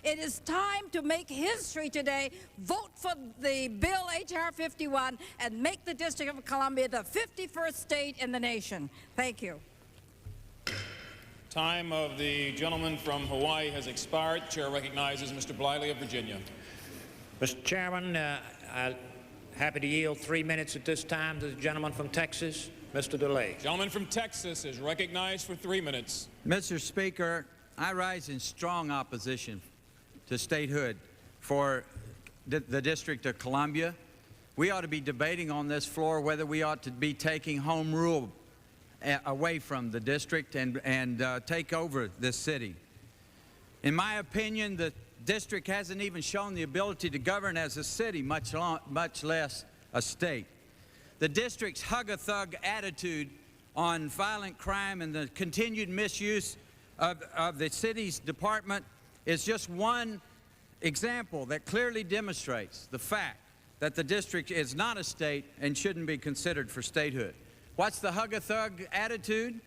It is time to make history today. Vote for the bill, H.R. 51, and make the District of Columbia the 51st state in the nation. Thank you. Time of the gentleman from Hawaii has expired. The chair recognizes Mr. Bliley of Virginia. Mr. Chairman, I'm happy to yield 3 minutes at this time to the gentleman from Texas, Mr. Gelay. Gentleman from Texas is recognized for 3 minutes. Mr. Speaker, I rise in strong opposition to statehood for the District of Columbia. We ought to be debating on this floor whether we ought to be taking home rule away from the district and take over this city. In my opinion, the district hasn't even shown the ability to govern as a city, much less a state. The district's hug-a-thug attitude on violent crime and the continued misuse of the city's department is just one example that clearly demonstrates the fact that the district is not a state and shouldn't be considered for statehood. What's the hug-a-thug attitude?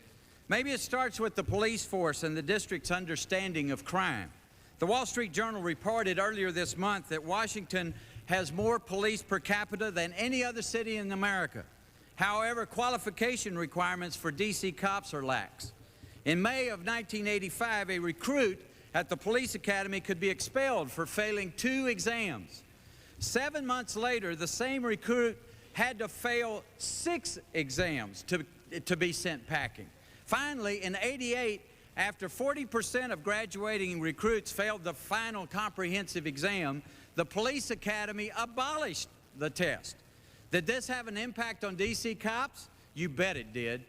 Maybe it starts with the police force and the district's understanding of crime. The Wall Street Journal reported earlier this month that Washington has more police per capita than any other city in America. However, qualification requirements for D.C. cops are lax. In May of 1985, a recruit at the police academy could be expelled for failing 2 exams. 7 months later, the same recruit had to fail 6 exams to be sent packing. Finally, in '88, after 40% of graduating recruits failed the final comprehensive exam, the police academy abolished the test. Did this have an impact on D.C. cops? You bet it did.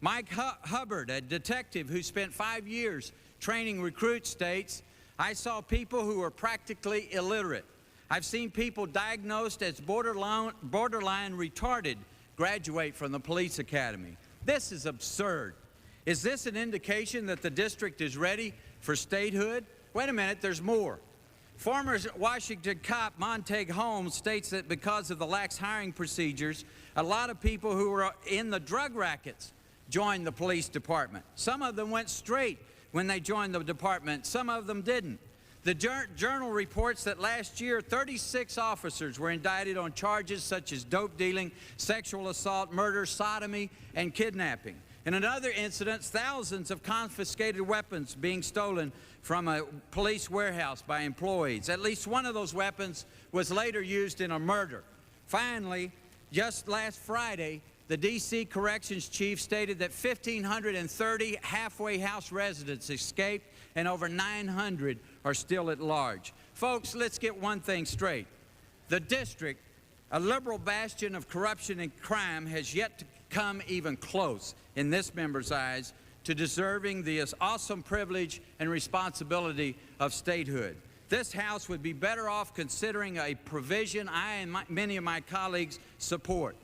Mike Hubbard, a detective who spent 5 years training recruits, states, "I saw people who were practically illiterate. I've seen people diagnosed as borderline retarded graduate from the police academy." This is absurd. Is this an indication that the district is ready for statehood? Wait a minute, there's more. Former Washington cop Montague Holmes states that because of the lax hiring procedures, a lot of people who were in the drug rackets joined the police department. Some of them went straight when they joined the department. Some of them didn't. The Journal reports that last year, 36 officers were indicted on charges such as dope dealing, sexual assault, murder, sodomy, and kidnapping. In another incident, thousands of confiscated weapons being stolen from a police warehouse by employees. At least one of those weapons was later used in a murder. Finally, just last Friday, the D.C. Corrections Chief stated that 1,530 halfway house residents escaped and over 900 are still at large. Folks, let's get one thing straight. The district, a liberal bastion of corruption and crime, has yet to come even close, in this member's eyes, to deserving the awesome privilege and responsibility of statehood. This House would be better off considering a provision I and many of my colleagues support: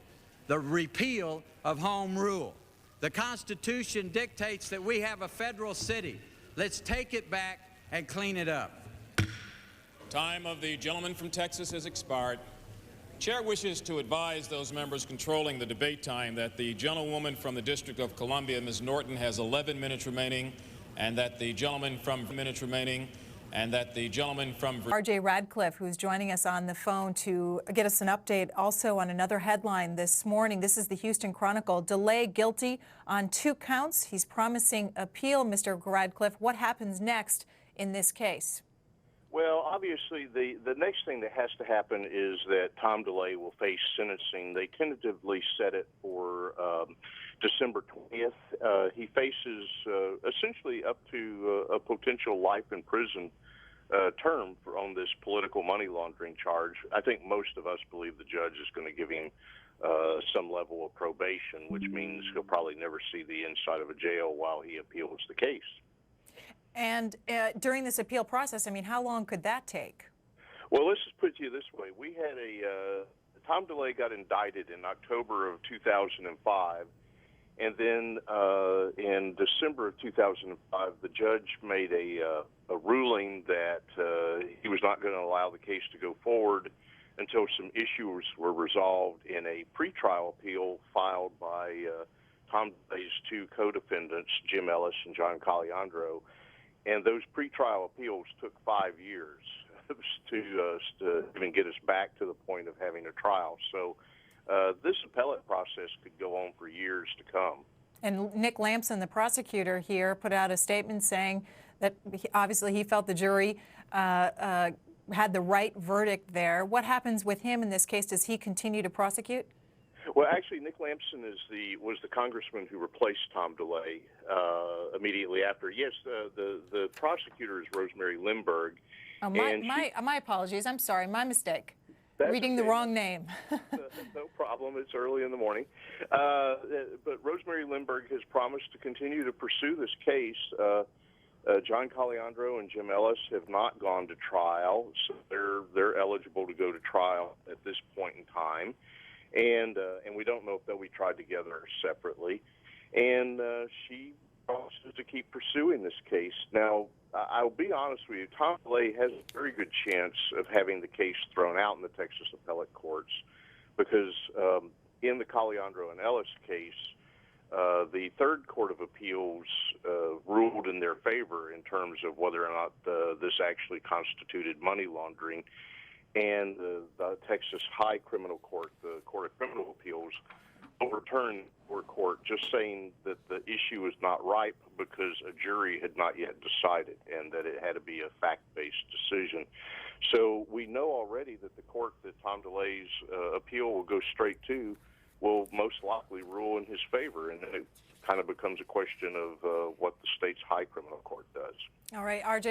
the repeal of home rule. The Constitution dictates that we have a federal city. Let's take it back and clean it up. Time of the gentleman from Texas has expired. Chair wishes to advise those members controlling the debate time that the gentlewoman from the District of Columbia, Ms. Norton, has 11 minutes remaining, and that the gentleman from R.J. Radcliffe, who's joining us on the phone to get us an update also on another headline this morning. This is the Houston Chronicle. Gelay guilty on 2 counts. He's promising appeal. Mr. Radcliffe, what happens next in this case? Well, obviously, the next thing that has to happen is that Tom Gelay will face sentencing. They tentatively set it for December 20th. He faces essentially up to a potential life in prison term on this political money laundering charge. I think most of us believe the judge is going to give him some level of probation, which means he'll probably never see the inside of a jail while he appeals the case. And during this appeal process, I mean, how long could that take? Well, let's just put it to you this way. We had Tom Gelay got indicted in October of 2005, and then in December of 2005, the judge made a ruling that he was not going to allow the case to go forward until some issues were resolved in a pretrial appeal filed by Tom Gelay's 2 co-defendants, Jim Ellis and John Caliandro. and those pretrial appeals took 5 years to even get us back to the point of having a trial. So this appellate process could go on for years to come. And Nick Lampson, the prosecutor here, put out a statement saying that obviously he felt the jury had the right verdict there. What happens with him in this case? Does he continue to prosecute? Well, actually, Nick Lampson was the congressman who replaced Tom Gelay immediately after. Yes, the prosecutor is Rosemary Limburg. Oh, my apologies. I'm sorry. My mistake. That's Reading okay. the wrong name. No problem. It's early in the morning. But Rosemary Limburg has promised to continue to pursue this case. John Caliandro and Jim Ellis have not gone to trial, so they're eligible to go to trial at this point in time. And we don't know if they'll be tried together or separately. And she promises to keep pursuing this case. Now, I'll be honest with you, Tom Gelay has a very good chance of having the case thrown out in the Texas appellate courts because in the Caliandro and Ellis case, the Third Court of Appeals ruled in their favor in terms of whether or not this actually constituted money laundering. And the Texas High Criminal Court, the Court of Criminal Appeals, overturned the court just saying that the issue was not ripe because a jury had not yet decided and that it had to be a fact-based decision. So we know already that the court that Tom Delay's appeal will go straight to will most likely rule in his favor, and then it kind of becomes a question of what the state's high criminal court does. All right, RJ.